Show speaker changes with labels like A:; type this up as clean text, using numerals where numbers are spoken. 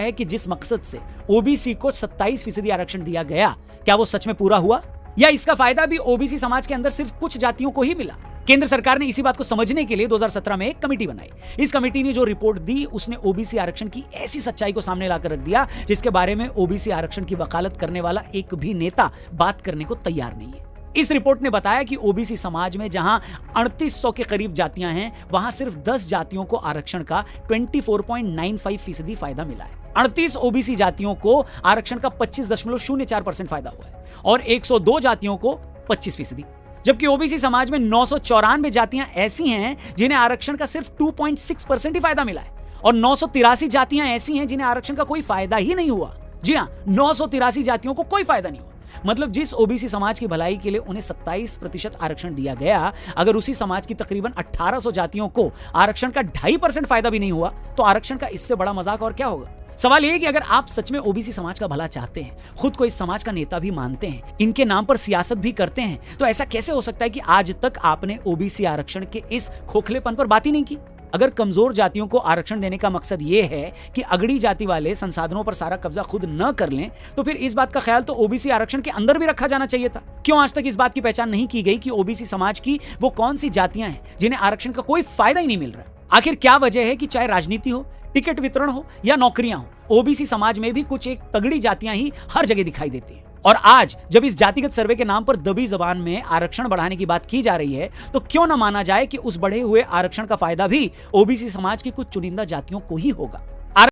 A: है कि जिस मकसद से ओबीसी को 27% आरक्षण दिया गया, क्या वो सच में पूरा हुआ, या इसका फायदा भी ओबीसी समाज के अंदर सिर्फ कुछ जातियों को ही मिला? केंद्र सरकार ने इसी बात को समझने के लिए 2017 में एक कमेटी बनाई। इस कमेटी ने जो रिपोर्ट दी उसने ओबीसी आरक्षण की ऐसी सच्चाई को सामने लाकर रख दिया जिसके बारे में ओबीसी आरक्षण की वकालत करने वाला एक भी नेता बात करने को तैयार नहीं है। इस रिपोर्ट ने बताया कि ओबीसी समाज में जहां 3800 के करीब जातियां हैं, वहां सिर्फ 10 जातियों को आरक्षण का 24.95% फायदा मिला है। 38 ओबीसी जातियों को आरक्षण का 25.04% फायदा हुआ है और 102 जातियों को 25%, जबकि ओबीसी समाज में 994 जातियां ऐसी हैं जिन्हें आरक्षण का सिर्फ 2.6% ही फायदा मिला है और 983 जातियां ऐसी हैं जिन्हें आरक्षण का कोई फायदा ही नहीं हुआ। जी हां, 983 जातियों को कोई फायदा नहीं हुआ। मतलब जिस ओबीसी समाज की भलाई के लिए उन्हें 27% आरक्षण दिया गया, अगर उसी समाज की तकरीबन 1800 जातियों को आरक्षण का 2.5% फायदा भी नहीं हुआ, तो आरक्षण का इससे बड़ा मजाक और क्या होगा। सवाल यह है कि अगर आप सच में ओबीसी समाज का भला चाहते हैं, खुद को इस समाज का नेता भी मानते हैं, इनके नाम पर सियासत भी करते हैं, तो ऐसा कैसे हो सकता है कि आज तक आपने ओबीसी आरक्षण के इस खोखलेपन पर बात ही नहीं की? अगर कमजोर जातियों को आरक्षण देने का मकसद यह है कि अगड़ी जाति वाले संसाधनों पर सारा कब्जा खुद न कर लें, तो फिर इस बात का ख्याल तो ओबीसी आरक्षण के अंदर भी रखा जाना चाहिए था। क्यों आज तक इस बात की पहचान नहीं की गई कि ओबीसी समाज की वो कौन सी जातियां हैं जिन्हें आरक्षण का कोई फायदा ही नहीं मिल रहा? आखिर क्या वजह है कि चाहे राजनीति हो, टिकट वितरण हो या नौकरियां हो, ओबीसी समाज में भी कुछ एक तगड़ी जातियां ही हर जगह दिखाई देती हैं। और आज जब इस जातिगत सर्वे के नाम पर दबी जबान में आरक्षण बढ़ाने की बात की जा रही है, तो क्यों न माना जाए कि उस बढ़े हुए आरक्षण का फायदा भी ओबीसी समाज की कुछ चुनिंदा जातियों को ही होगा।